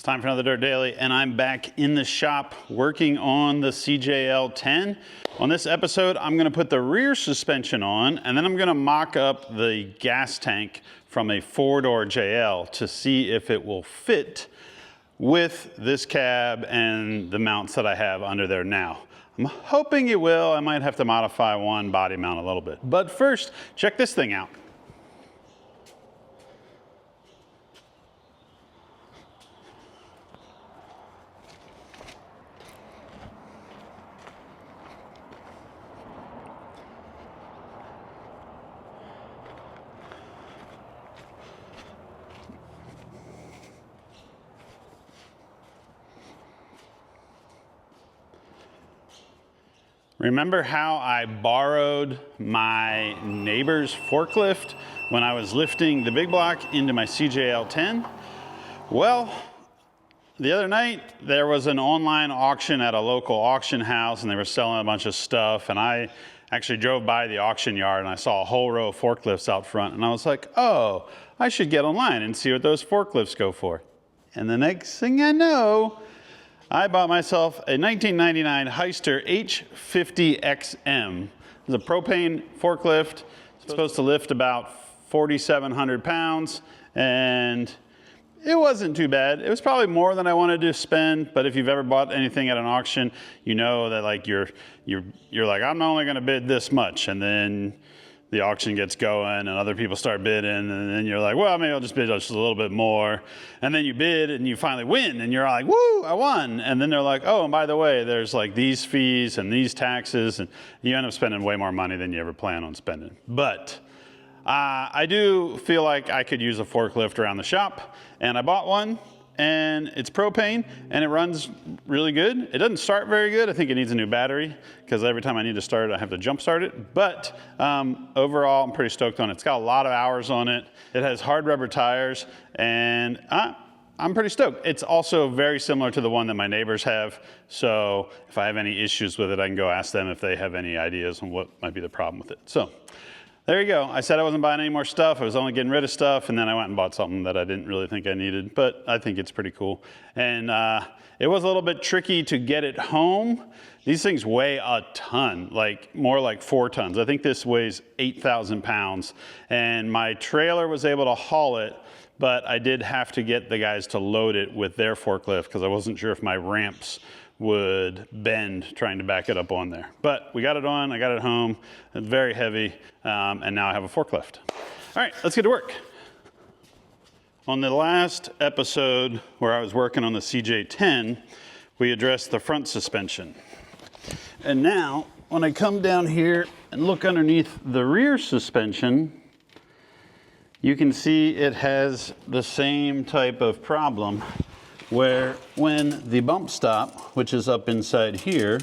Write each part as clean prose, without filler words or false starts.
It's time for another Dirt Daily, and I'm back in the shop working on the CJL10. On this episode, I'm gonna put the rear suspension on, and then I'm gonna mock up the gas tank from a four-door JL to see if it will fit with this cab and the mounts that I have under there now. I'm hoping it will. I might have to modify one body mount a little bit. But first, check this thing out. Remember how I borrowed my neighbor's forklift when I was lifting the big block into my CJL10? Well, the other night there was an online auction at a local auction house and they were selling a bunch of stuff, and I actually drove by the auction yard and I saw a whole row of forklifts out front, and I was like, oh, I should get online and see what those forklifts go for. And the next thing I know, I bought myself a 1999 Hyster H50XM. It's a propane forklift. It's supposed to lift about 4,700 pounds, and it wasn't too bad. It was probably more than I wanted to spend, but if you've ever bought anything at an auction, you know that like you're like, I'm only gonna bid this much, and then the auction gets going and other people start bidding, and then you're like, well, maybe I'll just bid just a little bit more. And then you bid and you finally win and you're like, woo, I won. And then they're like, oh, and by the way, there's like these fees and these taxes, and you end up spending way more money than you ever plan on spending. But I do feel like I could use a forklift around the shop, and I bought one, and it's propane and it runs really good. It doesn't start very good. I think it needs a new battery because every time I need to start it, I have to jump start it. But overall, I'm pretty stoked on it. It's got a lot of hours on it. It has hard rubber tires, and I'm pretty stoked. It's also very similar to the one that my neighbors have. So if I have any issues with it, I can go ask them if they have any ideas on what might be the problem with it. So there you go. I said I wasn't buying any more stuff. I was only getting rid of stuff, and then I went and bought something that I didn't really think I needed, but I think it's pretty cool. And it was a little bit tricky to get it home. These things weigh a ton, like more like 4 tons. I think this weighs 8,000 pounds, and my trailer was able to haul it, but I did have to get the guys to load it with their forklift because I wasn't sure if my ramps would bend trying to back it up on there. But we got it on, I got it home, it's very heavy, and now I have a forklift. All right, let's get to work. On the last episode where I was working on the CJ10, we addressed the front suspension. And now, when I come down here and look underneath the rear suspension, you can see it has the same type of problem, where when the bump stop, which is up inside here,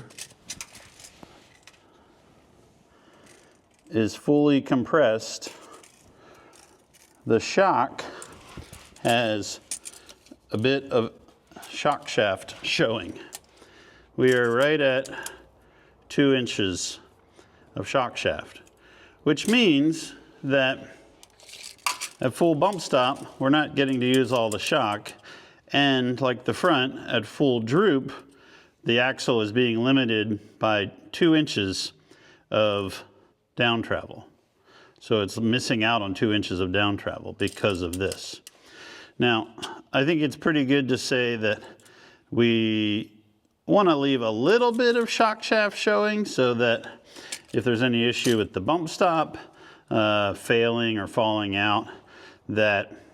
is fully compressed, the shock has a bit of shock shaft showing. We are right at 2 inches of shock shaft, which means that at full bump stop, we're not getting to use all the shock. And like the front, at full droop, the axle is being limited by 2 inches of down travel. So it's missing out on 2 inches of down travel because of this. Now, I think it's pretty good to say that we want to leave a little bit of shock shaft showing so that if there's any issue with the bump stop failing or falling out, that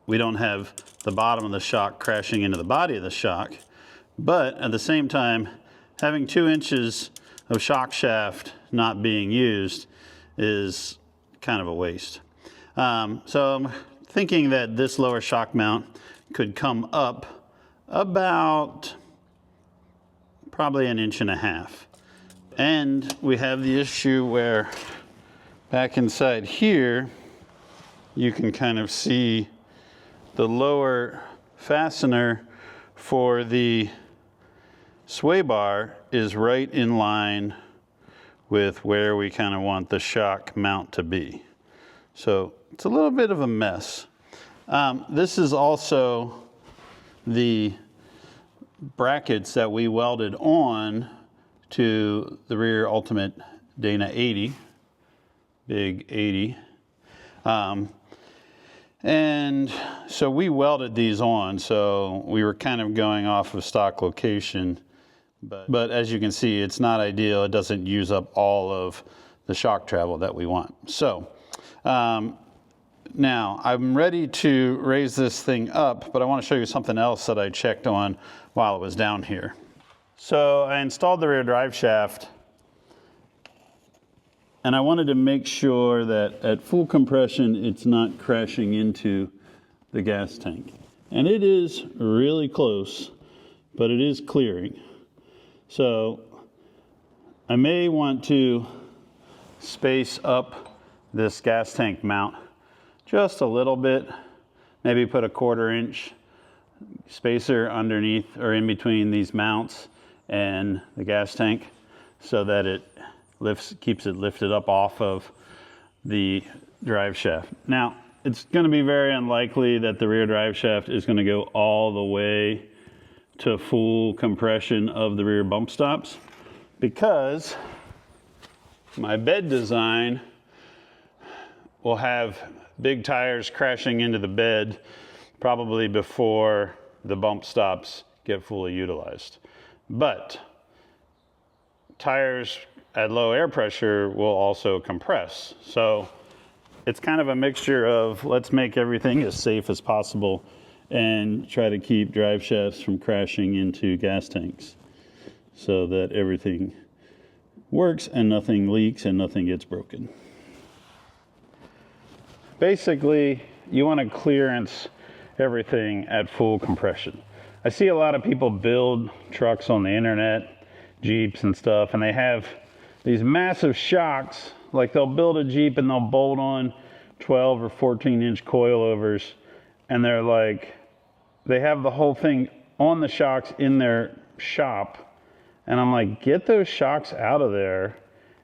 we don't have the bottom of the shock crashing into the body of the shock. But at the same time, having 2 inches of shock shaft not being used is kind of a waste. So I'm thinking that this lower shock mount could come up about probably 1.5 inches. And we have the issue where back inside here, you can kind of see the lower fastener for the sway bar is right in line with where we kind of want the shock mount to be. So it's a little bit of a mess. This is also the brackets that we welded on to the rear Ultimate Dana 80, big 80. And so we welded these on, so we were kind of going off of stock location. But as you can see, it's not ideal. It doesn't use up all of the shock travel that we want. So now I'm ready to raise this thing up, but I want to show you something else that I checked on while it was down here. So I installed the rear drive shaft, and I wanted to make sure that at full compression, it's not crashing into the gas tank. And it is really close, but it is clearing. So I may want to space up this gas tank mount just a little bit, maybe put a 1/4 inch spacer underneath or in between these mounts and the gas tank so that it keeps it lifted up off of the drive shaft. Now, it's going to be very unlikely that the rear drive shaft is going to go all the way to full compression of the rear bump stops, because my bed design will have big tires crashing into the bed probably before the bump stops get fully utilized. But tires at low air pressure will also compress. So it's kind of a mixture of let's make everything as safe as possible and try to keep drive shafts from crashing into gas tanks so that everything works and nothing leaks and nothing gets broken. Basically, you want to clearance everything at full compression. I see a lot of people build trucks on the internet, Jeeps and stuff, and they have these massive shocks. Like they'll build a Jeep and they'll bolt on 12 or 14 inch coilovers, and they're like, they have the whole thing on the shocks in their shop. And I'm like, get those shocks out of there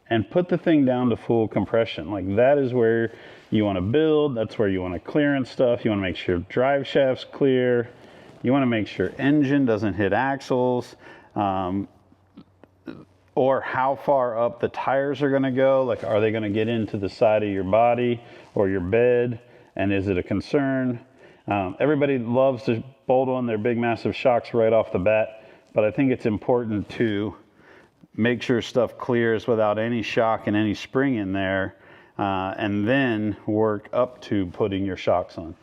and put the thing down to full compression. Like that is where you want to build. That's where you want to clearance stuff. You want to make sure drive shaft's clear. You want to make sure engine doesn't hit axles, or how far up the tires are going to go. Like, are they going to get into the side of your body or your bed? And is it a concern? Everybody loves to bolt on their big massive shocks right off the bat, but I think it's important to make sure stuff clears without any shock and any spring in there, and then work up to putting your shocks on.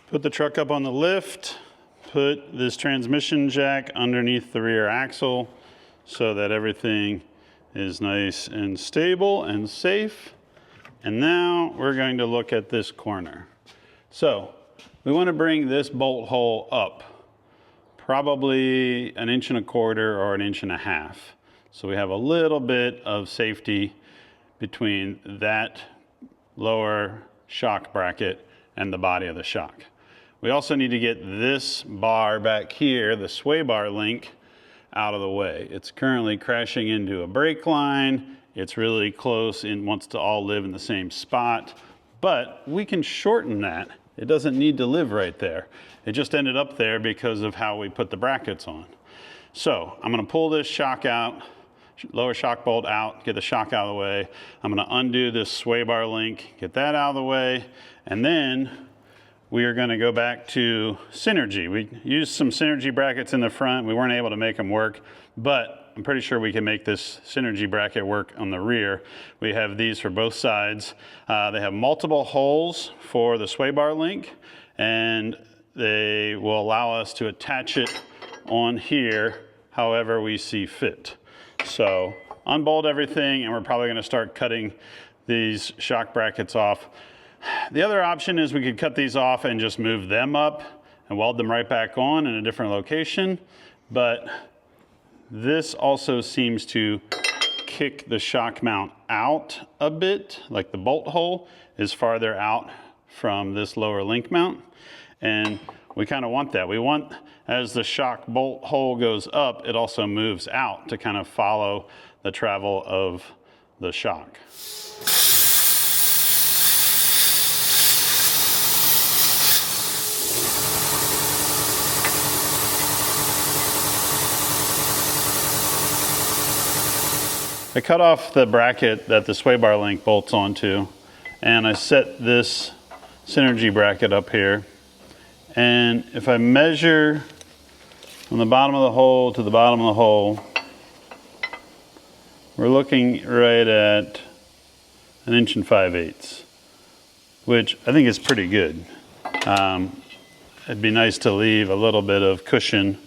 Put the truck up on the lift, put this transmission jack underneath the rear axle so that everything is nice and stable and safe. And now we're going to look at this corner. So we want to bring this bolt hole up, probably 1.25 inches or 1.5 inches. So we have a little bit of safety between that lower shock bracket and the body of the shock. We also need to get this bar back here, the sway bar link, out of the way. It's currently crashing into a brake line. It's really close and wants to all live in the same spot, but we can shorten that. It doesn't need to live right there. It just ended up there because of how we put the brackets on. So I'm going to pull this shock out, lower shock bolt out, get the shock out of the way. I'm going to undo this sway bar link, get that out of the way, and then we are going to go back to Synergy. We used some Synergy brackets in the front. We weren't able to make them work, but I'm pretty sure we can make this Synergy bracket work on the rear. We have these for both sides. They have multiple holes for the sway bar link, and they will allow us to attach it on here however we see fit. So unbolt everything, and we're probably going to start cutting these shock brackets off. The other option is we could cut these off and just move them up and weld them right back on in a different location, but this also seems to kick the shock mount out a bit, like the bolt hole is farther out from this lower link mount. And we kind of want that. We want, as the shock bolt hole goes up, it also moves out to kind of follow the travel of the shock. I cut off the bracket that the sway bar link bolts onto, and I set this synergy bracket up here. And if I measure from the bottom of the hole to the bottom of the hole, we're looking right at 1 5/8 inches, which I think is pretty good. It'd be nice to leave a little bit of cushion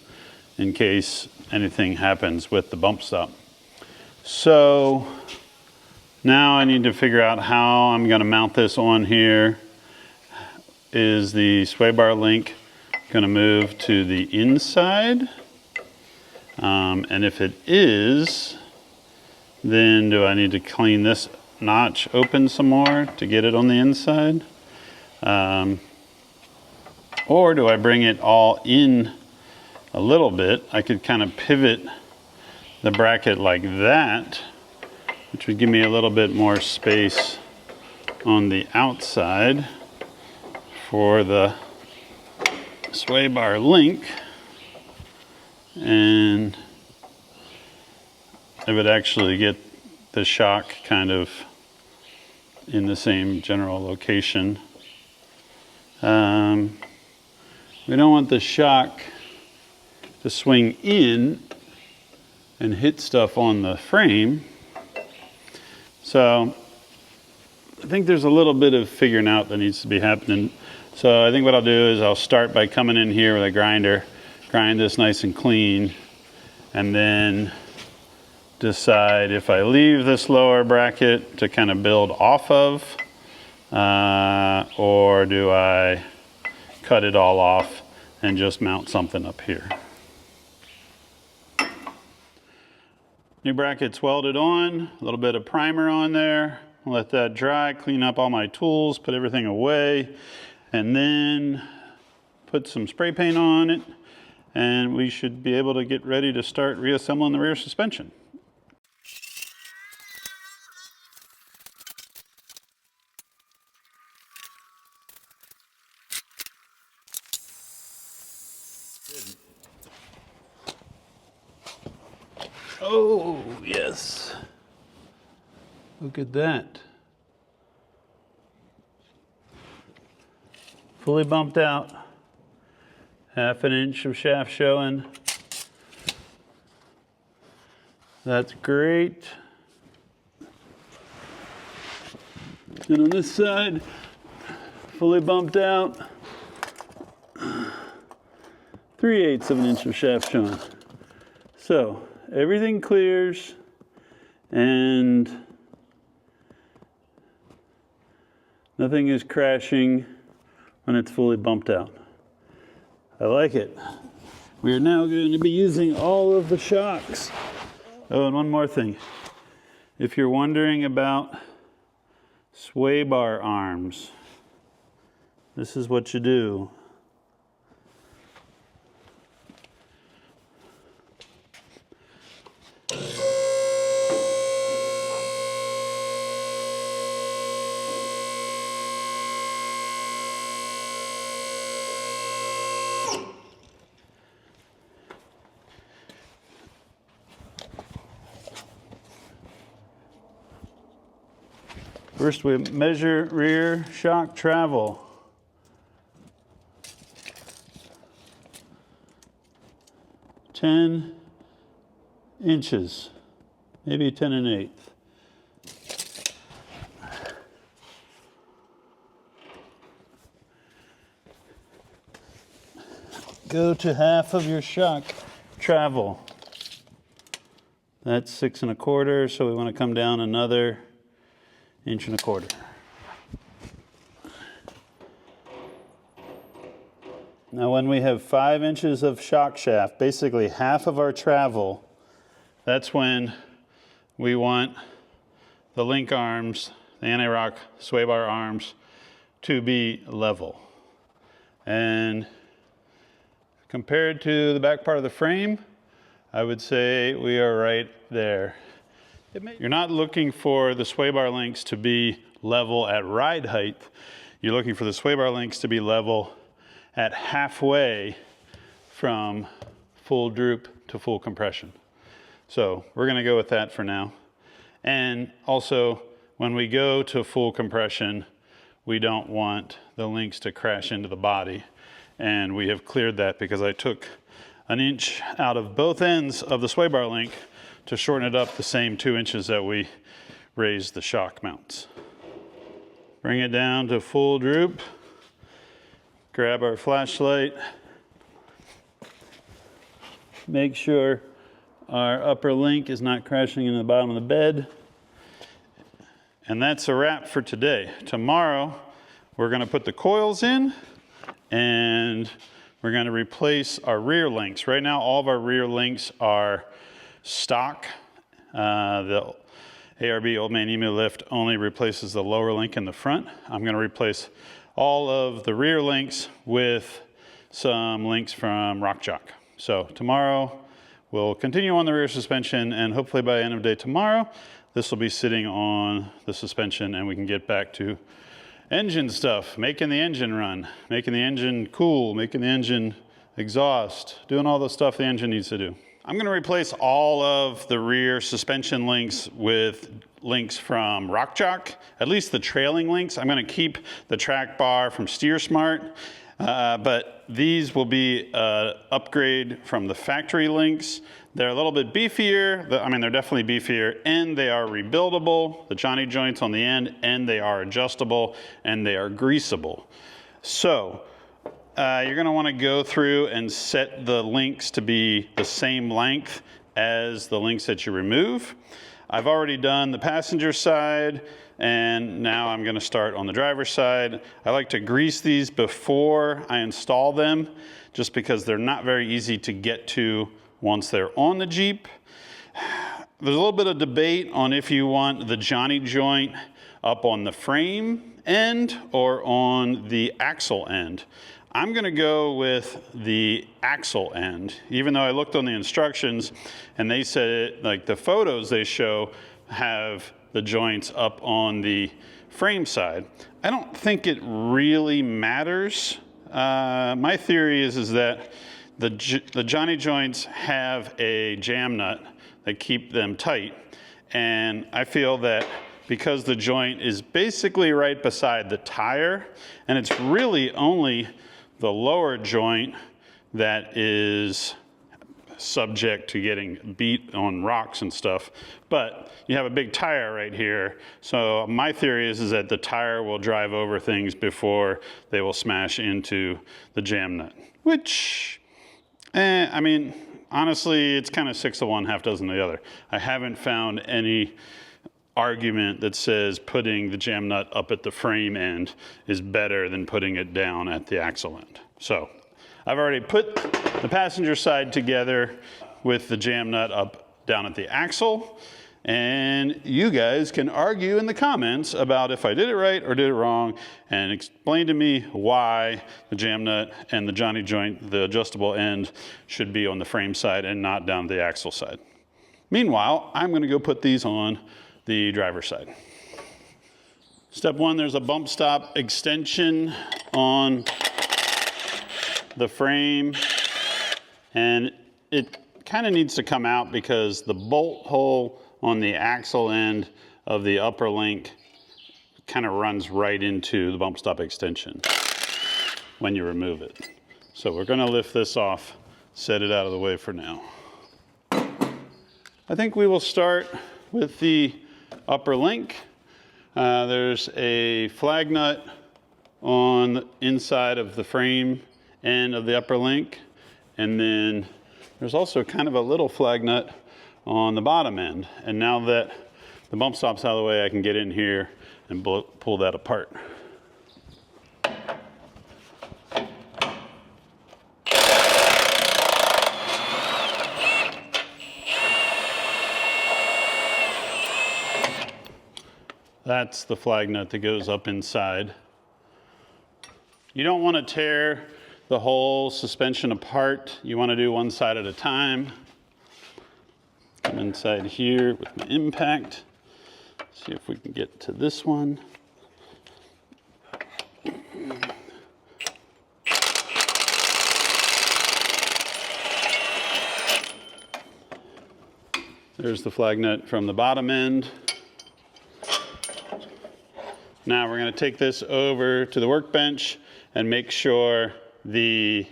in case anything happens with the bump stop. So now I need to figure out how I'm going to mount this on here. Is the sway bar link going to move to the inside? And if it is, then do I need to clean this notch open some more to get it on the inside? Or do I bring it all in a little bit? I could kind of pivot the bracket like that, which would give me a little bit more space on the outside for the sway bar link, and it would actually get the shock kind of in the same general location. We don't want the shock to swing in and hit stuff on the frame. So I think there's a little bit of figuring out that needs to be happening. So I think what I'll do is I'll start by coming in here with a grinder, grind this nice and clean, and then decide if I leave this lower bracket to kind of build off of, or do I cut it all off and just mount something up here. New bracket's welded on, a little bit of primer on there. Let that dry, clean up all my tools, put everything away, and then put some spray paint on it, and we should be able to get ready to start reassembling the rear suspension. Oh, yes. Look at that. Fully bumped out. 1/2 inch of shaft showing. That's great. And on this side, fully bumped out. 3/8 of an inch of shaft showing. So everything clears, and nothing is crashing when it's fully bumped out. I like it. We are now going to be using all of the shocks. Oh, and one more thing. If you're wondering about sway bar arms, this is what you do. First, we measure rear shock travel. "10 inches, maybe 10 1/8. Go to half of your shock travel. That's 6 1/4, so we want to come down another 1 1/4 inches. Now when we have 5 inches of shock shaft, basically half of our travel, that's when we want the link arms, the anti-rock sway bar arms, to be level. And Compared to the back part of the frame, I would say we are right there. You're not looking for the sway bar links to be level at ride height. You're looking for the sway bar links to be level at halfway from full droop to full compression. So we're gonna go with that for now. And also, when we go to full compression, we don't want the links to crash into the body. And we have cleared that because I took an inch out of both ends of the sway bar link to shorten it up the same 2 inches that we raised the shock mounts. Bring it down to full droop. Grab our flashlight. Make sure our upper link is not crashing into the bottom of the bed. And that's a wrap for today. Tomorrow, we're gonna put the coils in and we're gonna replace our rear links. Right now, all of our rear links are stock. The ARB Old Man Emu lift only replaces the lower link in the front. I'm gonna replace all of the rear links with some links from RockJock. So tomorrow, we'll continue on the rear suspension, and hopefully by the end of the day tomorrow, this will be sitting on the suspension and we can get back to engine stuff, making the engine run, making the engine cool, making the engine exhaust, doing all the stuff the engine needs to do. I'm gonna replace all of the rear suspension links with links from RockJock, at least the trailing links. I'm gonna keep the track bar from SteerSmart, but these will be an upgrade from the factory links. They're a little bit beefier. I mean, they're definitely beefier, and they are rebuildable, the Johnny joints on the end, and they are adjustable, and they are greasable. So, you're gonna wanna go through and set the links to be the same length as the links that you remove. I've already done the passenger side, and now I'm gonna start on the driver's side. I like to grease these before I install them, just because they're not very easy to get to once they're on the Jeep. There's a little bit of debate on if you want the Johnny joint up on the frame end or on the axle end. I'm gonna go with the axle end, even though I looked on the instructions and they said, like the photos they show have the joints up on the frame side. I don't think it really matters. My theory is that the Johnny joints have a jam nut that keep them tight. And I feel that because the joint is basically right beside the tire, and it's really only the lower joint that is subject to getting beat on rocks and stuff, but you have a big tire right here. So my theory is that the tire will drive over things before they will smash into the jam nut, which, I mean, honestly, it's kind of 6 to 1, half dozen to the other. I haven't found any argument that says putting the jam nut up at the frame end is better than putting it down at the axle end. So I've already put the passenger side together with the jam nut up down at the axle, and you guys can argue in the comments about if I did it right or did it wrong, and explain to me why the jam nut and the Johnny joint, the adjustable end, should be on the frame side and not down the axle side. Meanwhile, I'm gonna go put these on the driver's side. Step 1, there's a bump stop extension on the frame, and it kind of needs to come out because the bolt hole on the axle end of the upper link kind of runs right into the bump stop extension when you remove it. So we're gonna lift this off, set it out of the way for now. I think we will start with the upper link. There's a flag nut on the inside of the frame end of the upper link, and then there's also kind of a little flag nut on the bottom end. And now that the bump stop's out of the way, I can get in here and pull that apart. That's the flag nut that goes up inside. You don't want to tear the whole suspension apart. You want to do one side at a time. Come inside here with my impact. See if we can get to this one. There's the flag nut from the bottom end. Now we're going to take this over to the workbench and make sure the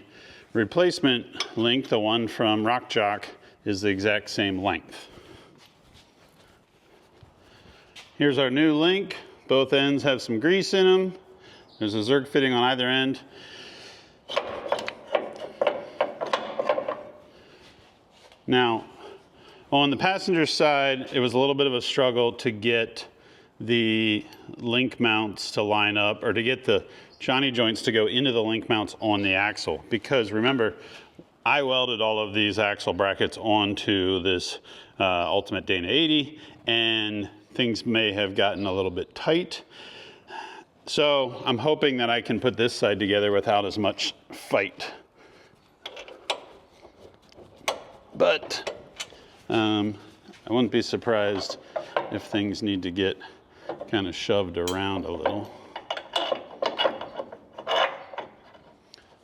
replacement link, the one from RockJock, is the exact same length. Here's our new link. Both ends have some grease in them. There's a Zerk fitting on either end. Now, on the passenger side, it was a little bit of a struggle to get the link mounts to line up, or to get the Johnny joints to go into the link mounts on the axle. Because remember, I welded all of these axle brackets onto this Ultimate Dana 80, and things may have gotten a little bit tight. So I'm hoping that I can put this side together without as much fight. But I wouldn't be surprised if things need to get kind of shoved around a little.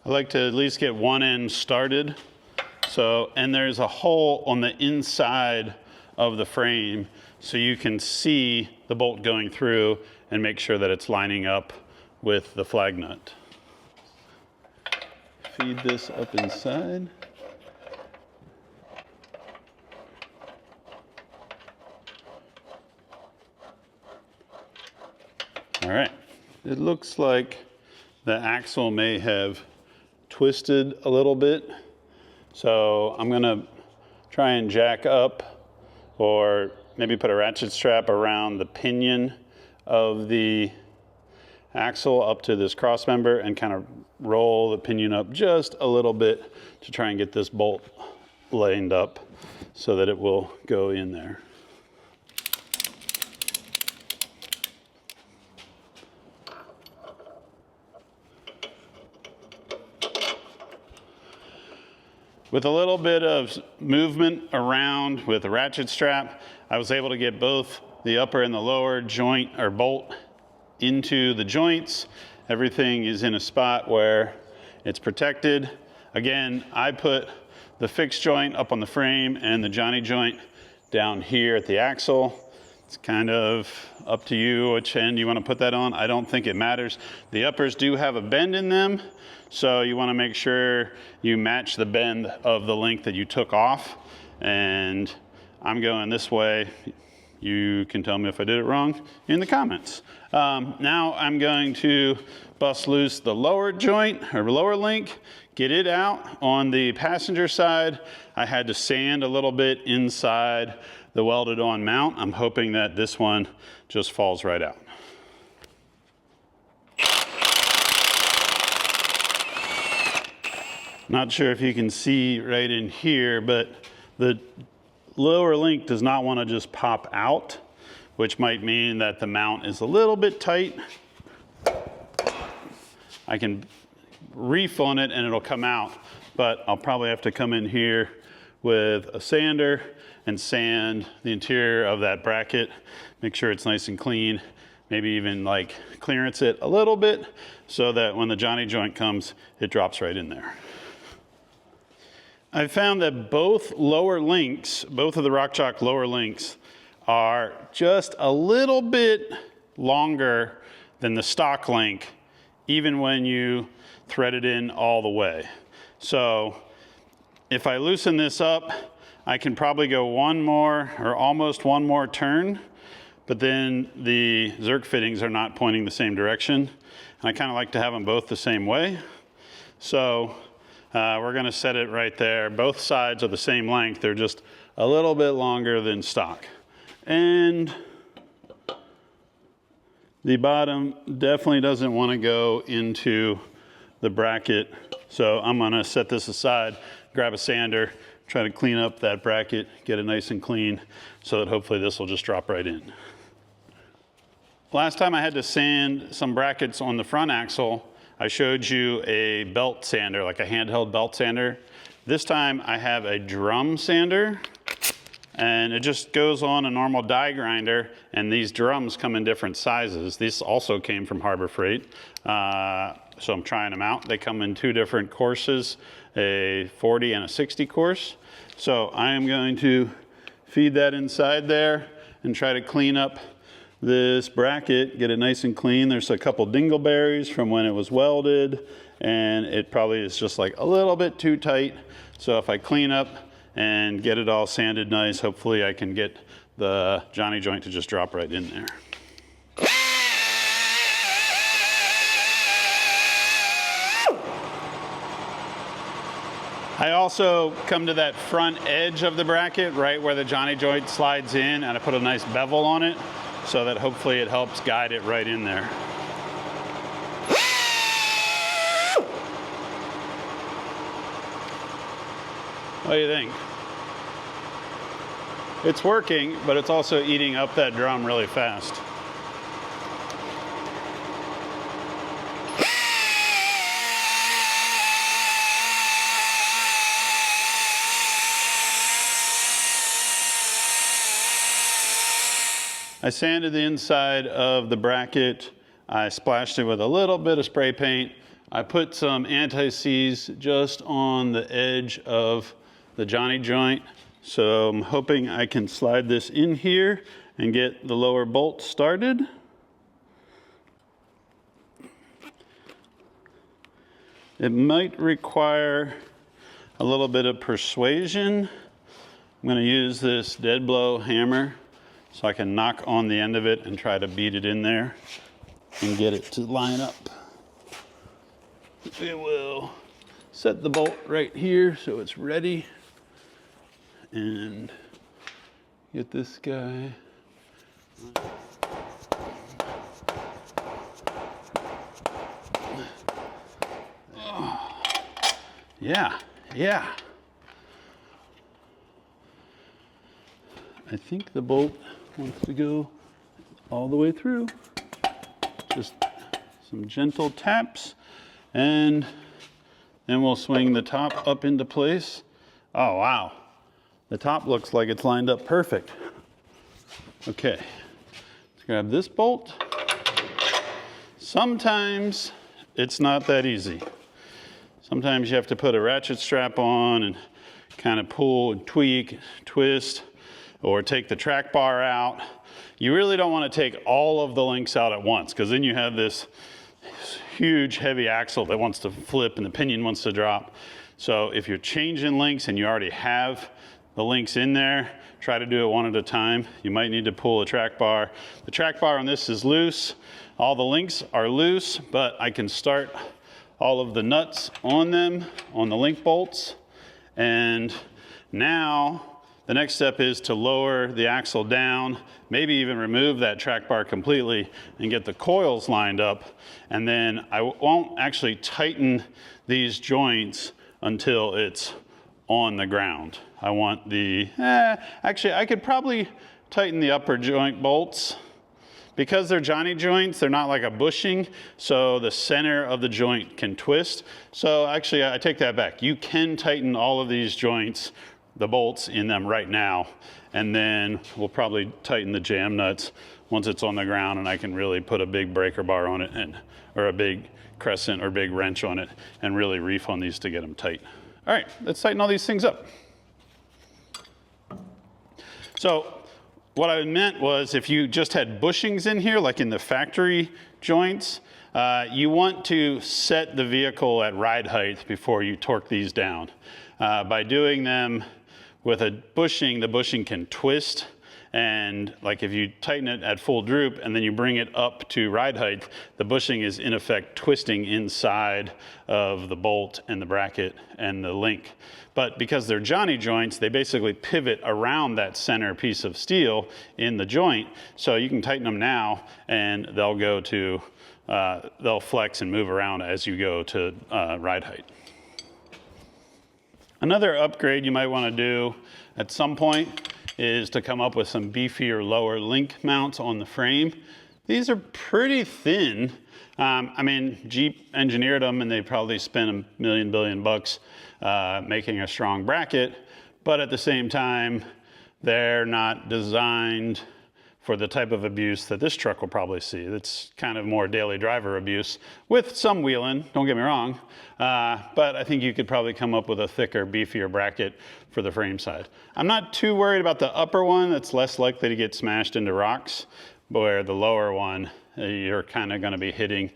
I like to at least get one end started. So, and there's a hole on the inside of the frame so you can see the bolt going through and make sure that it's lining up with the flag nut. Feed this up inside. All right, it looks like the axle may have twisted a little bit. So I'm gonna try and jack up, or maybe put a ratchet strap around the pinion of the axle up to this cross member and kind of roll the pinion up just a little bit to try and get this bolt lined up so that it will go in there. With a little bit of movement around with the ratchet strap, I was able to get both the upper and the lower joint or bolt into the joints. Everything is in a spot where it's protected. Again, I put the fixed joint up on the frame and the Johnny joint down here at the axle. It's kind of up to you which end you want to put that on. I don't think it matters. The uppers do have a bend in them, so you want to make sure you match the bend of the link that you took off. And I'm going this way. You can tell me if I did it wrong in the comments. Now I'm going to bust loose the lower joint or lower link, get it out. On the passenger side, I had to sand a little bit inside the welded on mount. I'm hoping that this one just falls right out. Not sure if you can see right in here, but the lower link does not want to just pop out, which might mean that the mount is a little bit tight. I can reef on it and it'll come out, but I'll probably have to come in here with a sander and sand the interior of that bracket, make sure it's nice and clean, maybe even like clearance it a little bit so that when the Johnny joint comes, it drops right in there. I found that both lower links, both of the RockJock lower links, are just a little bit longer than the stock link, even when you thread it in all the way. So if I loosen this up, I can probably go one more or almost one more turn, but then the Zerk fittings are not pointing the same direction. And I kind of like to have them both the same way. So we're going to set it right there. Both sides are the same length. They're just a little bit longer than stock. And the bottom definitely doesn't want to go into the bracket. So I'm going to set this aside, grab a sander, try to clean up that bracket, get it nice and clean so that hopefully this will just drop right in. Last time I had to sand some brackets on the front axle, I showed you a belt sander, like a handheld belt sander. This time I have a drum sander, and it just goes on a normal die grinder, and these drums come in different sizes. These also came from Harbor Freight, so I'm trying them out. They come in 2 different courses, a 40 and a 60 course. So I am going to feed that inside there and try to clean up this bracket, get it nice and clean. There's a couple dingleberries from when it was welded, and it probably is just like a little bit too tight. So if I clean up and get it all sanded nice, hopefully I can get the Johnny joint to just drop right in there. I also come to that front edge of the bracket, right where the Johnny joint slides in, and I put a nice bevel on it so that hopefully it helps guide it right in there. What do you think? It's working, but it's also eating up that drum really fast. I sanded the inside of the bracket. I splashed it with a little bit of spray paint. I put some anti-seize just on the edge of the Johnny joint. So I'm hoping I can slide this in here and get the lower bolt started. It might require a little bit of persuasion. I'm going to use this dead blow hammer so I can knock on the end of it and try to beat it in there and get it to line up. We will set the bolt right here so it's ready and get this guy. Oh, yeah. I think the bolt wants to go all the way through. Just some gentle taps, and then we'll swing the top up into place. Oh, wow. The top looks like it's lined up perfect. Okay, let's grab this bolt. Sometimes it's not that easy. Sometimes you have to put a ratchet strap on and kind of pull and tweak, twist, or take the track bar out. You really don't want to take all of the links out at once, because then you have this huge heavy axle that wants to flip and the pinion wants to drop. So if you're changing links and you already have the links in there, try to do it one at a time. You might need to pull a track bar. The track bar on this is loose. All the links are loose, but I can start all of the nuts on them, on the link bolts. And now the next step is to lower the axle down, maybe even remove that track bar completely and get the coils lined up. And then I won't actually tighten these joints until it's on the ground. I want the, actually I could probably tighten the upper joint bolts. Because they're Johnny joints, they're not like a bushing, so the center of the joint can twist. So actually I take that back. You can tighten all of these joints, the bolts in them right now, and then we'll probably tighten the jam nuts once it's on the ground and I can really put a big breaker bar on it, or a big crescent or big wrench on it, and really reef on these to get them tight. All right, let's tighten all these things up. So what I meant was, if you just had bushings in here, like in the factory joints, you want to set the vehicle at ride height before you torque these down. By doing them with a bushing, the bushing can twist, and like if you tighten it at full droop and then you bring it up to ride height, the bushing is in effect twisting inside of the bolt and the bracket and the link. But because they're Johnny joints, they basically pivot around that center piece of steel in the joint, so you can tighten them now and they'll go to, they'll flex and move around as you go to ride height. Another upgrade you might want to do at some point is to come up with some beefy or lower link mounts on the frame. These are pretty thin, I mean, Jeep engineered them and they probably spent $1 billion bucks making a strong bracket, but at the same time, they're not designed for the type of abuse that this truck will probably see. That's kind of more daily driver abuse with some wheeling, don't get me wrong, but I think you could probably come up with a thicker, beefier bracket for the frame side. I'm not too worried about the upper one. That's less likely to get smashed into rocks, where the lower one, you're kind of gonna be hitting,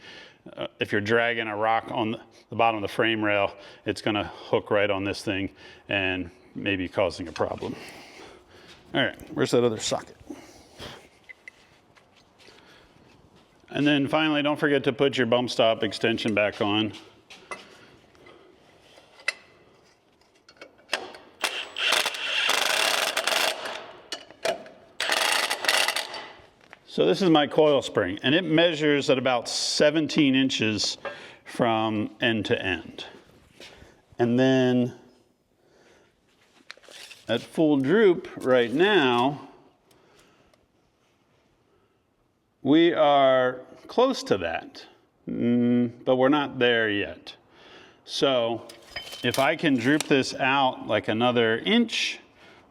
if you're dragging a rock on the bottom of the frame rail, it's gonna hook right on this thing and maybe causing a problem. All right, where's that other socket? And then finally, don't forget to put your bump stop extension back on. So this is my coil spring, and it measures at about 17 inches from end to end. And then at full droop right now, we are close to that, but we're not there yet. So if I can droop this out like another inch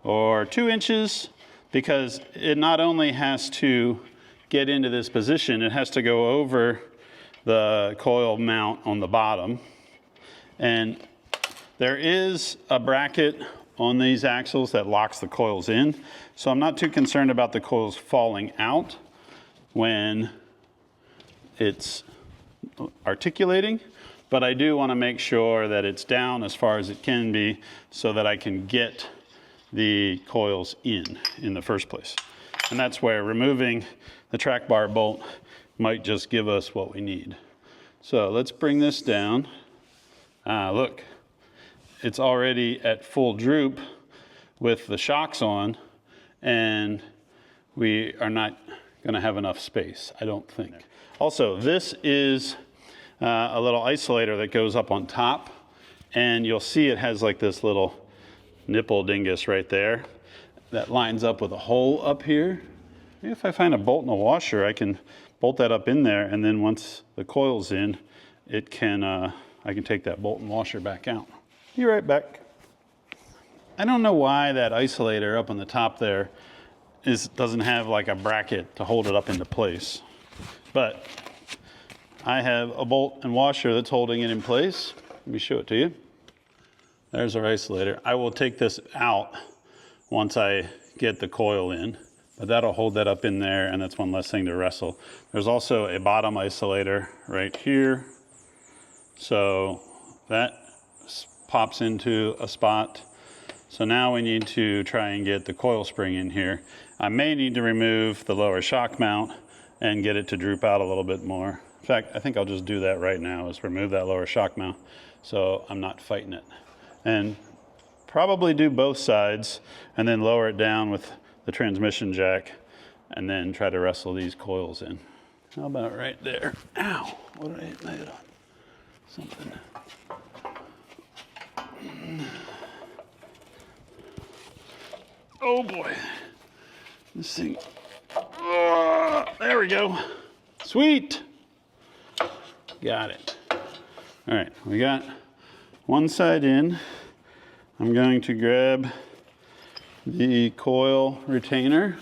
or 2 inches, because it not only has to get into this position, it has to go over the coil mount on the bottom. And there is a bracket on these axles that locks the coils in. So I'm not too concerned about the coils falling out when it's articulating, but I do want to make sure that it's down as far as it can be so that I can get the coils in the first place. And that's where removing the track bar bolt might just give us what we need. So let's bring this down. Look, it's already at full droop with the shocks on, and we are not going to have enough space, I don't think. Also, this is a little isolator that goes up on top, and you'll see it has like this little nipple dingus right there that lines up with a hole up here. Maybe if I find a bolt and a washer, I can bolt that up in there, and then once the coil's in, it can I can take that bolt and washer back out. Be right back. I don't know why that isolator up on the top there doesn't have like a bracket to hold it up into place, but I have a bolt and washer that's holding it in place. Let me show it to you. There's our isolator. I will take this out once I get the coil in, but that'll hold that up in there, and that's one less thing to wrestle. There's also a bottom isolator right here. So that pops into a spot. So now we need to try and get the coil spring in here. I may need to remove the lower shock mount and get it to droop out a little bit more. In fact, I think I'll just do that right now, is remove that lower shock mount so I'm not fighting it. And probably do both sides and then lower it down with the transmission jack and then try to wrestle these coils in. How about right there? Ow, what did I hit my head on? Something. Oh boy, this thing, there we go, sweet, got it. All right, we got one side in. I'm going to grab the coil retainer,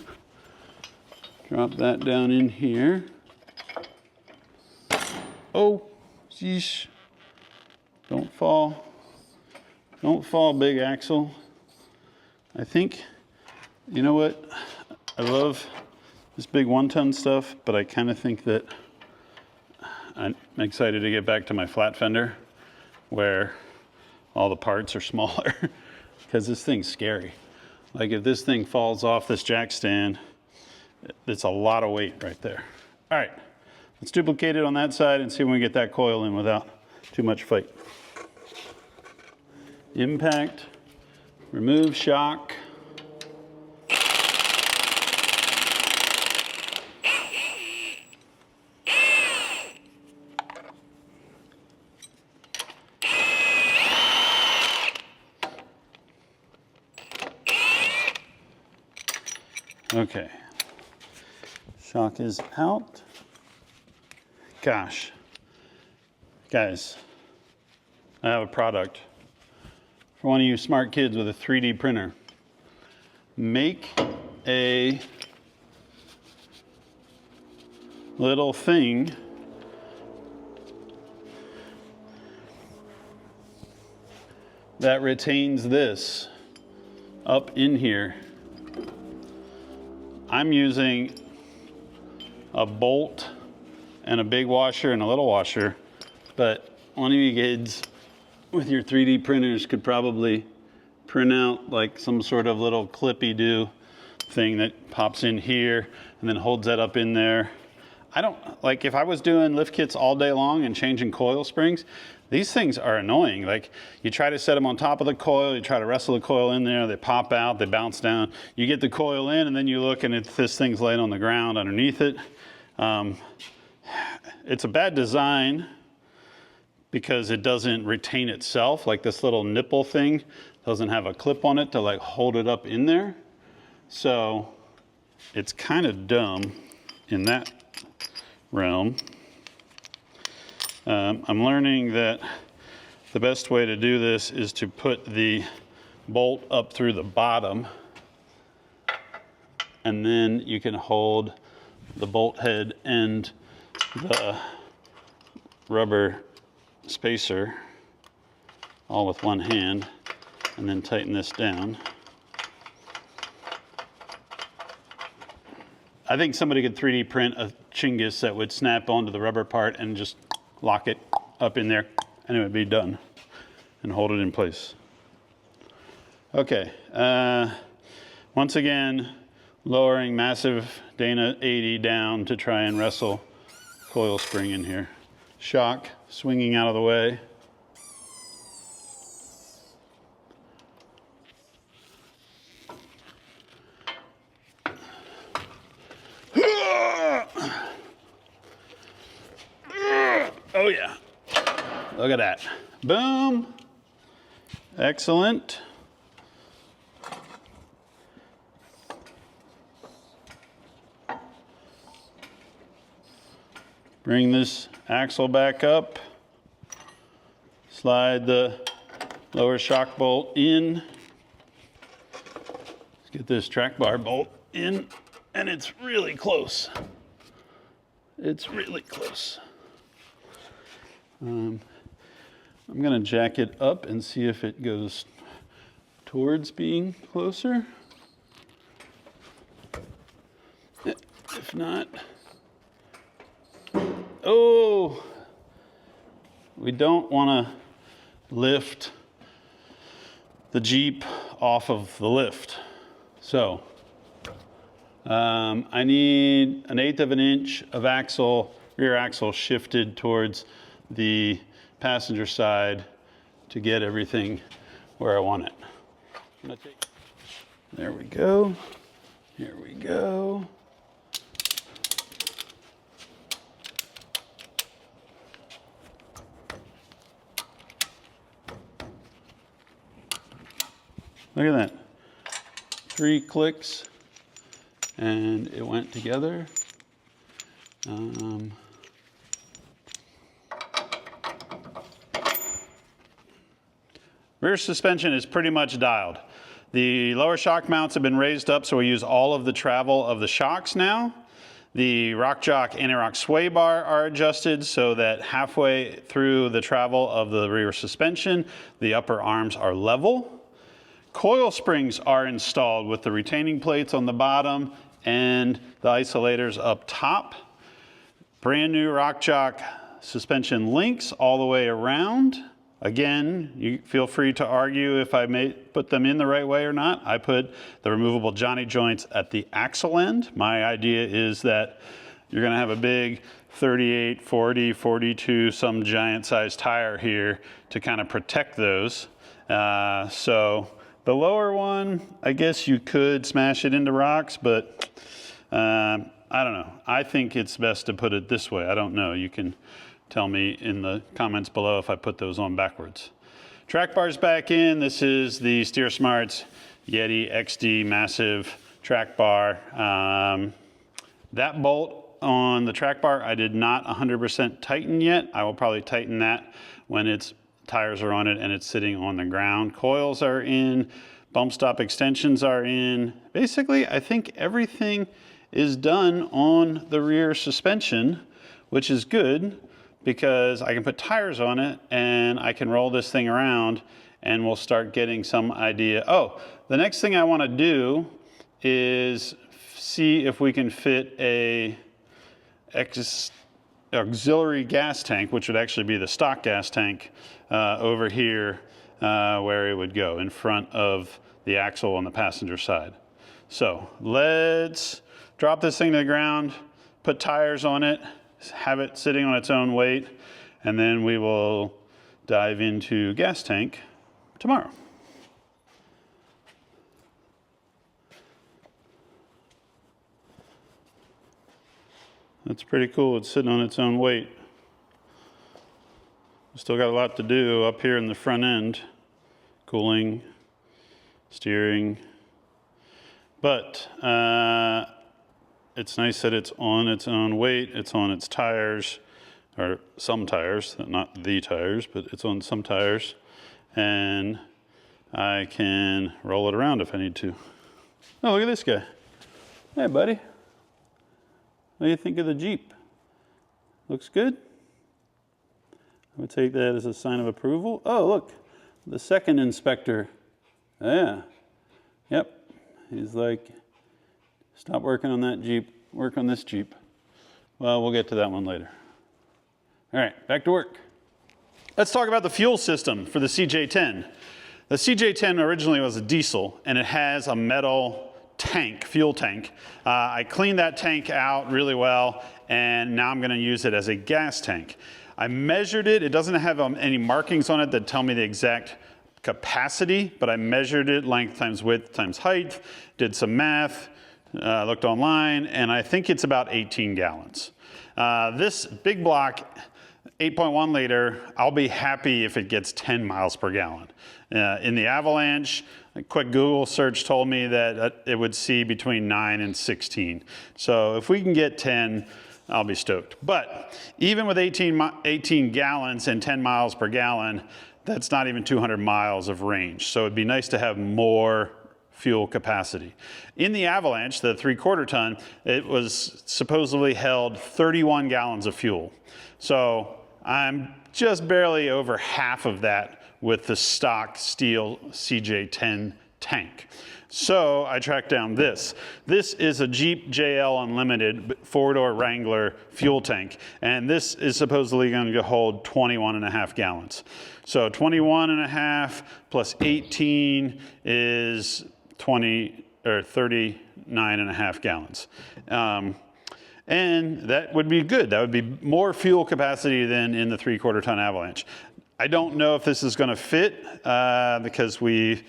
drop that down in here. Oh, sheesh, don't fall, big axle. I think, you know what, I love this big 1-ton stuff, but I kind of think that I'm excited to get back to my flat fender where all the parts are smaller because this thing's scary. Like if this thing falls off this jack stand, it's a lot of weight right there. All right, let's duplicate it on that side and see when we get that coil in without too much fight. Impact, remove shock. Okay, shock is out. gosh. Guys, I have a product for one of you smart kids with a 3D printer. Make a little thing that retains this up in here. I'm using a bolt and a big washer and a little washer, but one of you kids with your 3D printers could probably print out like some sort of little clippy-do thing that pops in here and then holds that up in there. I don't, like if I was doing lift kits all day long and changing coil springs, these things are annoying. Like you try to set them on top of the coil, you try to wrestle the coil in there, they pop out, they bounce down. You get the coil in and then you look and this thing's laying on the ground underneath it. It's a bad design because it doesn't retain itself. Like this little nipple thing doesn't have a clip on it to like hold it up in there. So it's kind of dumb in that realm. I'm learning that the best way to do this is to put the bolt up through the bottom, and then you can hold the bolt head and the rubber spacer all with one hand, and then tighten this down. I think somebody could 3D print a Chinggis that would snap onto the rubber part and just lock it up in there and it would be done and hold it in place. Okay, once again, lowering massive Dana 80 down to try and wrestle coil spring in here. Shock swinging out of the way. Oh yeah, look at that. Boom. Excellent. Bring this axle back up. Slide the lower shock bolt in. Let's get this track bar bolt in, and it's really close. It's really close. I'm gonna jack it up and see if it goes towards being closer. If not, oh, we don't want to lift the Jeep off of the lift. So I need 1/8 of an inch of axle, rear axle shifted towards the passenger side to get everything where I want it. There we go. Here we go. Look at that. 3 clicks and it went together. Rear suspension is pretty much dialed. The lower shock mounts have been raised up, so we use all of the travel of the shocks now. The RockJock anti-rock sway bar are adjusted so that halfway through the travel of the rear suspension, the upper arms are level. Coil springs are installed with the retaining plates on the bottom and the isolators up top. Brand new RockJock suspension links all the way around. Again, you feel free to argue if I may put them in the right way or not. I put the removable Johnny joints at the axle end. My idea is that you're gonna have a big 38, 40, 42, some giant sized tire here to kind of protect those. So the lower one, I guess you could smash it into rocks, but I don't know. I think it's best to put it this way. I don't know. You can tell me in the comments below if I put those on backwards. Track bar's back in. This is the Steer Smarts Yeti XD massive track bar. That bolt on the track bar, I did not 100% tighten yet. I will probably tighten that when its tires are on it and it's sitting on the ground. Coils are in, bump stop extensions are in. Basically, I think everything is done on the rear suspension, which is good because I can put tires on it and I can roll this thing around and we'll start getting some idea. Oh, the next thing I want to do is see if we can fit a auxiliary gas tank, which would actually be the stock gas tank, over here where it would go in front of the axle on the passenger side. So let's drop this thing to the ground, put tires on it, have it sitting on its own weight, and then we will dive into gas tank tomorrow. That's pretty cool. It's sitting on its own weight. Still got a lot to do up here in the front end. Cooling, steering. But it's nice that it's on its own weight. It's on its tires, or some tires, not the tires, but it's on some tires. And I can roll it around if I need to. Oh, look at this guy. Hey, buddy. What do you think of the Jeep? Looks good? I would take that as a sign of approval. Oh, look, the second inspector. Yeah, yep. He's like, stop working on that Jeep, work on this Jeep. Well, we'll get to that one later. All right, back to work. Let's talk about the fuel system for the CJ10. The CJ10 originally was a diesel, and it has a metal tank, fuel tank. I cleaned that tank out really well, and now I'm gonna use it as a gas tank. I measured it. It doesn't have any markings on it that tell me the exact capacity, but I measured it, length times width times height, did some math, looked online, and I think it's about 18 gallons. This big block, 8.1 liter, I'll be happy if it gets 10 miles per gallon. In the Avalanche, a quick Google search told me that it would see between 9 and 16. So if we can get 10, I'll be stoked. But even with 18 gallons and 10 miles per gallon, that's not even 200 miles of range. So it'd be nice to have more fuel capacity. In the Avalanche, the 3/4 ton, it was supposedly held 31 gallons of fuel. So I'm just barely over half of that with the stock steel CJ10 tank. So I tracked down this. This is a Jeep JL Unlimited 4-door Wrangler fuel tank, and this is supposedly going to hold 21.5 gallons. So 21.5 plus 18 is 39.5 gallons. And that would be good. That would be more fuel capacity than in the 3/4 ton Avalanche. I don't know if this is going to fit because we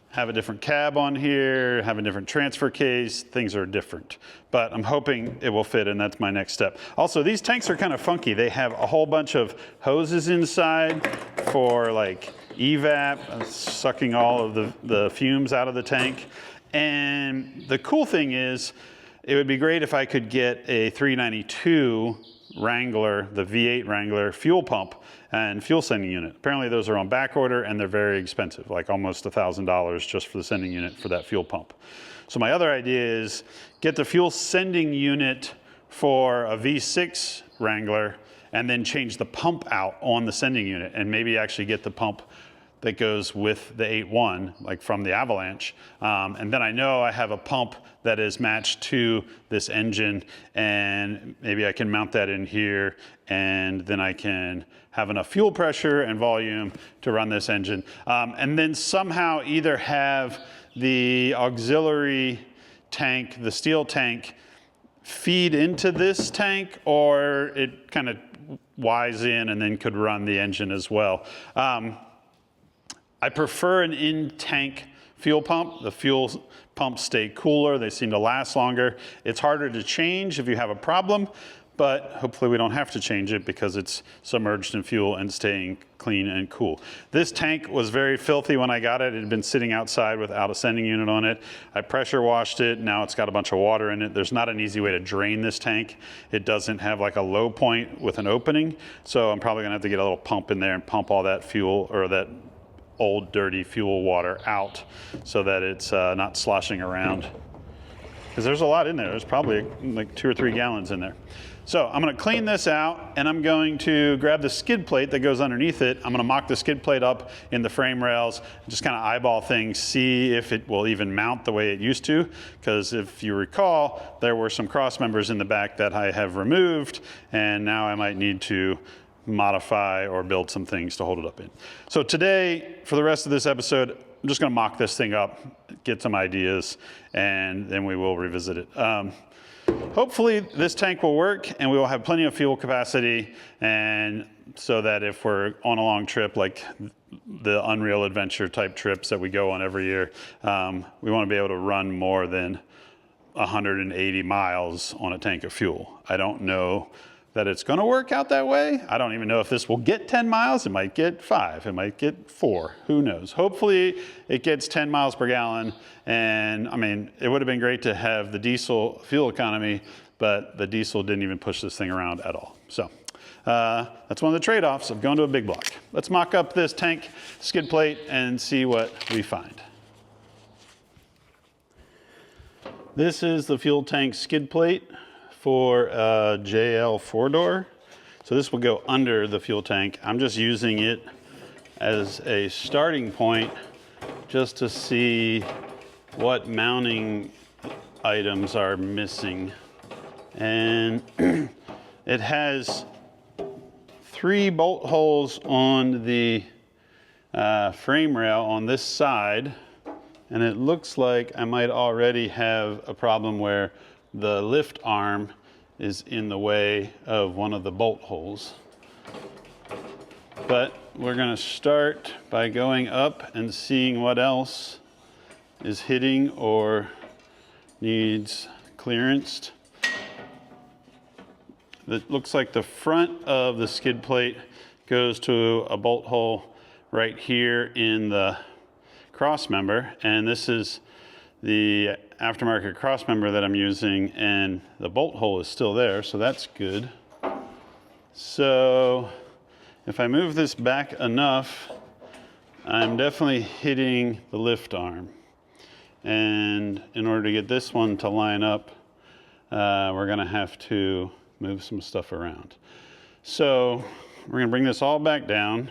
have a different cab on here, have a different transfer case, things are different. But I'm hoping it will fit, and that's my next step. Also, these tanks are kind of funky. They have a whole bunch of hoses inside for like evap, sucking all of the fumes out of the tank. And the cool thing is, it would be great if I could get a 392 Wrangler, the V8 Wrangler fuel pump and fuel sending unit. Apparently those are on back order and they're very expensive, like almost $1,000 just for the sending unit for that fuel pump. So my other idea is get the fuel sending unit for a V6 Wrangler and then change the pump out on the sending unit and maybe actually get the pump that goes with the 8.1, like from the Avalanche. And then I know I have a pump that is matched to this engine, and maybe I can mount that in here, and then I can have enough fuel pressure and volume to run this engine. And then somehow either have the auxiliary tank, the steel tank, feed into this tank, or it kind of wires in and then could run the engine as well. I prefer an in-tank fuel pump. The fuel pumps stay cooler, they seem to last longer. It's harder to change if you have a problem, but hopefully we don't have to change it because it's submerged in fuel and staying clean and cool. This tank was very filthy when I got it. It had been sitting outside without a sending unit on it. I pressure washed it. Now it's got a bunch of water in it. There's not an easy way to drain this tank. It doesn't have like a low point with an opening. So I'm probably gonna have to get a little pump in there and pump all that fuel or that old dirty fuel water out so that it's not sloshing around. Because there's a lot in there. There's probably like 2 or 3 gallons in there. So I'm gonna clean this out and I'm going to grab the skid plate that goes underneath it. I'm gonna mock the skid plate up in the frame rails, just kind of eyeball things, see if it will even mount the way it used to. Because if you recall, there were some cross members in the back that I have removed, and now I might need to modify or build some things to hold it up in. So today, for the rest of this episode, I'm just gonna mock this thing up, get some ideas, and then we will revisit it. Hopefully this tank will work and we will have plenty of fuel capacity, and so that if we're on a long trip like the Unreal Adventure type trips that we go on every year, we want to be able to run more than 180 miles on a tank of fuel. I don't know that it's going to work out that way. I don't even know if this will get 10 miles. It might get 5, it might get 4, who knows. Hopefully it gets 10 miles per gallon. And I mean, it would have been great to have the diesel fuel economy, but the diesel didn't even push this thing around at all. So that's one of the trade-offs of going to a big block. Let's mock up this tank skid plate and see what we find. This is the fuel tank skid plate for a JL 4-door. So this will go under the fuel tank. I'm just using it as a starting point just to see what mounting items are missing. And it has 3 bolt holes on the frame rail on this side. And it looks like I might already have a problem where the lift arm is in the way of one of the bolt holes. But we're gonna start by going up and seeing what else is hitting or needs clearance. It looks like the front of the skid plate goes to a bolt hole right here in the cross member, and this is the aftermarket cross member that I'm using, and the bolt hole is still there, so that's good. So if I move this back enough, I'm definitely hitting the lift arm. And in order to get this one to line up, we're gonna have to move some stuff around. So we're gonna bring this all back down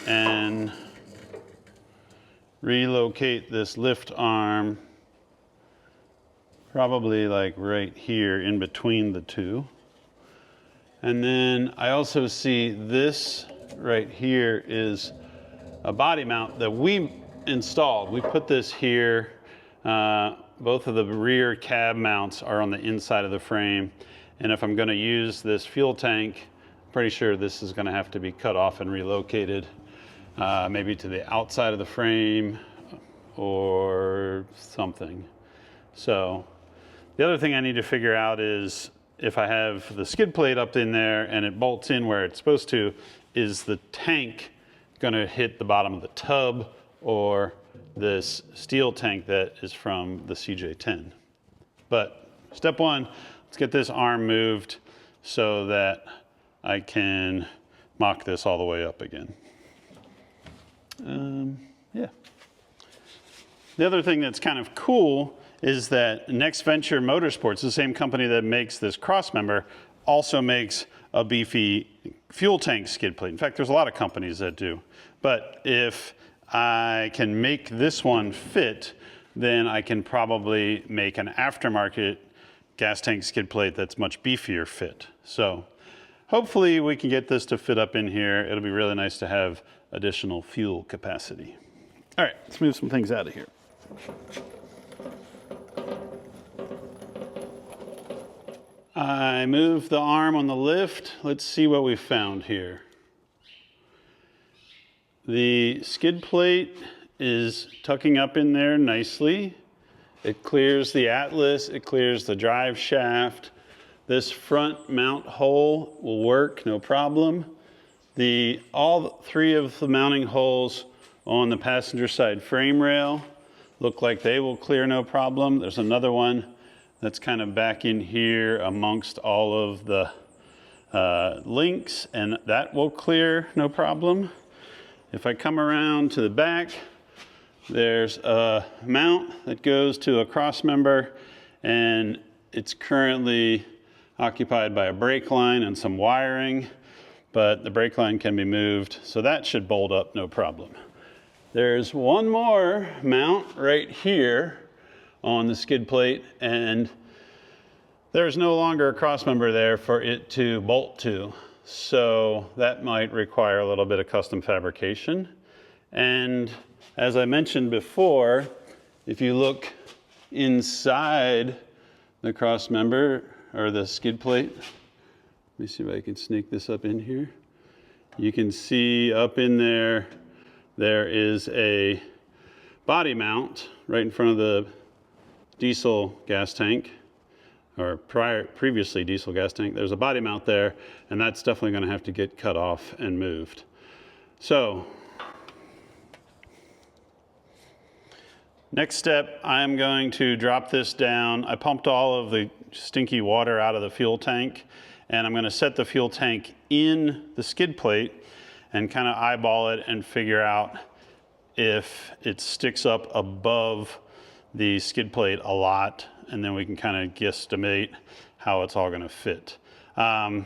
and relocate this lift arm probably like right here in between the two. And then I also see this right here is a body mount that we installed. We put this here. Both of the rear cab mounts are on the inside of the frame. And if I'm gonna use this fuel tank, I'm pretty sure this is gonna have to be cut off and relocated. Maybe to the outside of the frame or something. So the other thing I need to figure out is if I have the skid plate up in there and it bolts in where it's supposed to, is the tank gonna hit the bottom of the tub or this steel tank that is from the CJ10? But step 1, let's get this arm moved so that I can mock this all the way up again. Yeah. The other thing that's kind of cool is that Next Venture Motorsports, the same company that makes this cross member, also makes a beefy fuel tank skid plate. In fact, there's a lot of companies that do. But if I can make this one fit, then I can probably make an aftermarket gas tank skid plate that's much beefier fit. So hopefully we can get this to fit up in here. It'll be really nice to have additional fuel capacity. All right, let's move some things out of here. I moved the arm on the lift. Let's see what we found here. The skid plate is tucking up in there nicely. It clears the Atlas, it clears the drive shaft. This front mount hole will work, no problem. All three of the mounting holes on the passenger side frame rail look like they will clear no problem. There's another one that's kind of back in here amongst all of the links, and that will clear no problem. If I come around to the back, there's a mount that goes to a cross member, and it's currently occupied by a brake line and some wiring, but the brake line can be moved, so that should bolt up no problem. There's one more mount right here on the skid plate, and there's no longer a cross member there for it to bolt to, so that might require a little bit of custom fabrication. And as I mentioned before, if you look inside the cross member or the skid plate, let me see if I can sneak this up in here. You can see up in there, there is a body mount right in front of the diesel gas tank, or previously diesel gas tank. There's a body mount there, and that's definitely going to have to get cut off and moved. So, next step, I'm going to drop this down. I pumped all of the stinky water out of the fuel tank, and I'm going to set the fuel tank in the skid plate and kind of eyeball it and figure out if it sticks up above the skid plate a lot, and then we can kind of guesstimate how it's all going to fit. I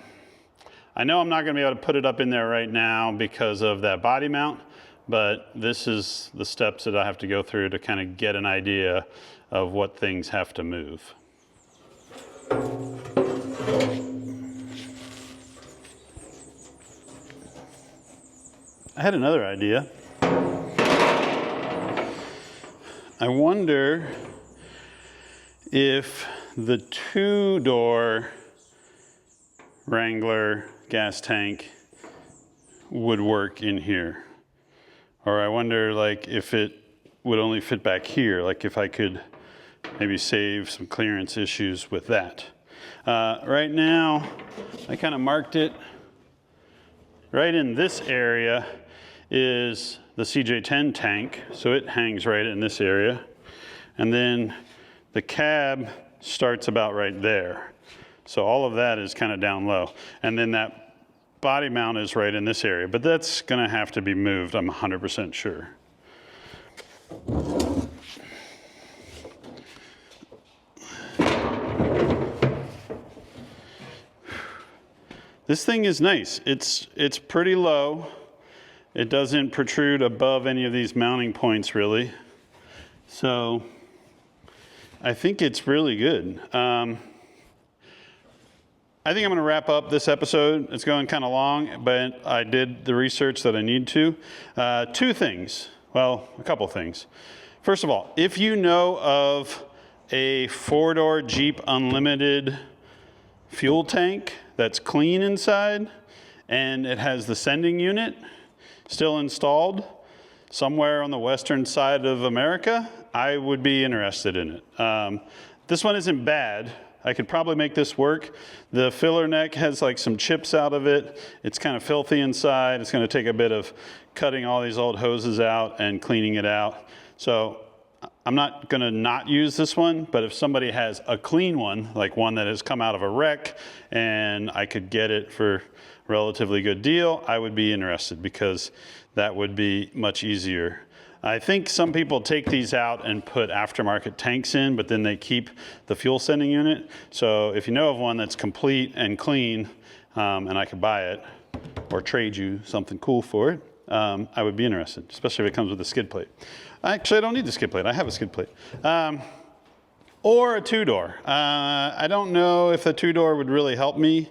know I'm not going to be able to put it up in there right now because of that body mount, but this is the steps that I have to go through to kind of get an idea of what things have to move. I had another idea. I wonder if the two-door Wrangler gas tank would work in here. Or I wonder like if it would only fit back here, like if I could maybe save some clearance issues with that. Right now, I kind of marked it. Right in this area is the CJ10 tank, so it hangs right in this area. And then the cab starts about right there. So all of that is kind of down low. And then that body mount is right in this area, but that's gonna have to be moved, I'm 100% sure. This thing is nice. It's pretty low. It doesn't protrude above any of these mounting points really. So I think it's really good. I think I'm going to wrap up this episode. It's going kind of long, but I did the research that I need to. Two things. Well, a couple things. First of all, if you know of a four-door Jeep Unlimited fuel tank that's clean inside and it has the sending unit still installed somewhere on the western side of America, I would be interested in it. This one isn't bad. I could probably make this work. The filler neck has like some chips out of it. It's kind of filthy inside. It's going to take a bit of cutting all these old hoses out and cleaning it out. So I'm not going to not use this one, but if somebody has a clean one, like one that has come out of a wreck and I could get it for a relatively good deal, I would be interested because that would be much easier. I think some people take these out and put aftermarket tanks in, but then they keep the fuel sending unit. So if you know of one that's complete and clean, and I could buy it or trade you something cool for it, I would be interested, especially if it comes with a skid plate. Actually, I don't need the skid plate. I have a skid plate. Or a two-door. I don't know if the two-door would really help me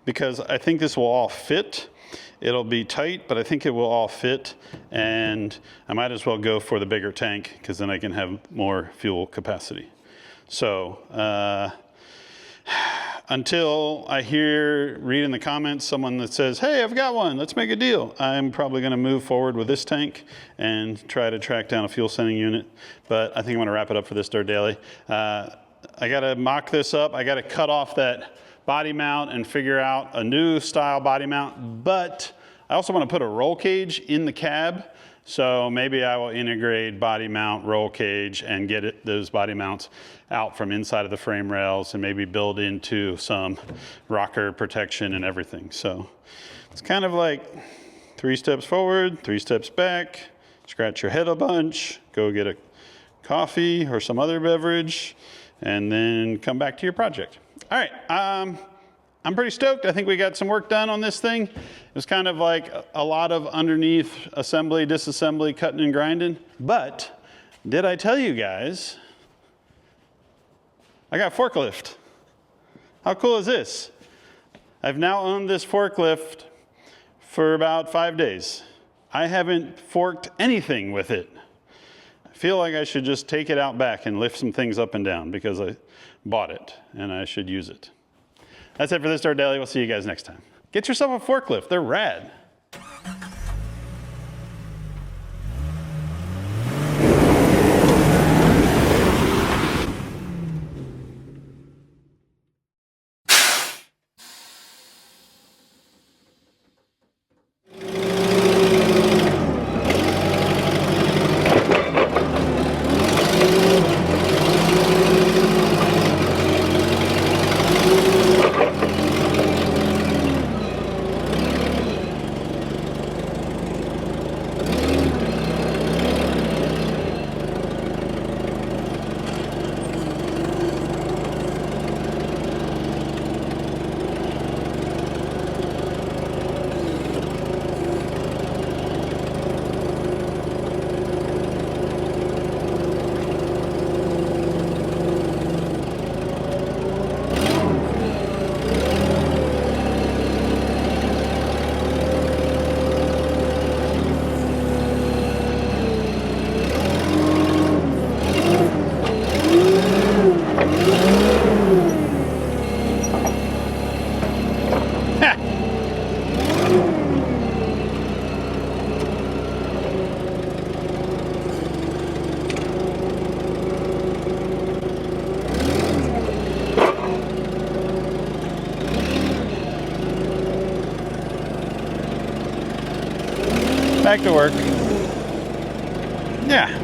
because I think this will all fit. It'll be tight, but I think it will all fit, and I might as well go for the bigger tank because then I can have more fuel capacity. So until I read in the comments someone that says, hey, I've got one, let's make a deal, I'm probably going to move forward with this tank and try to track down a fuel sending unit. But I think I'm going to wrap it up for this Dirt Daily. I got to mock this up. I got to cut off that body mount and figure out a new style body mount, but I also want to put a roll cage in the cab. So maybe I will integrate body mount, roll cage, and get those body mounts out from inside of the frame rails and maybe build into some rocker protection and everything. So it's kind of like 3 steps forward, 3 steps back, scratch your head a bunch, go get a coffee or some other beverage, and then come back to your project. All right, I'm pretty stoked. I think we got some work done on this thing. It was kind of like a lot of underneath assembly, disassembly, cutting and grinding. But did I tell you guys, I got a forklift. How cool is this? I've now owned this forklift for about 5 days. I haven't forked anything with it. I feel like I should just take it out back and lift some things up and down because I bought it and I should use it. That's it for this Dirt Daily. We'll see you guys next time. Get yourself a forklift. They're rad. Back to work. Yeah.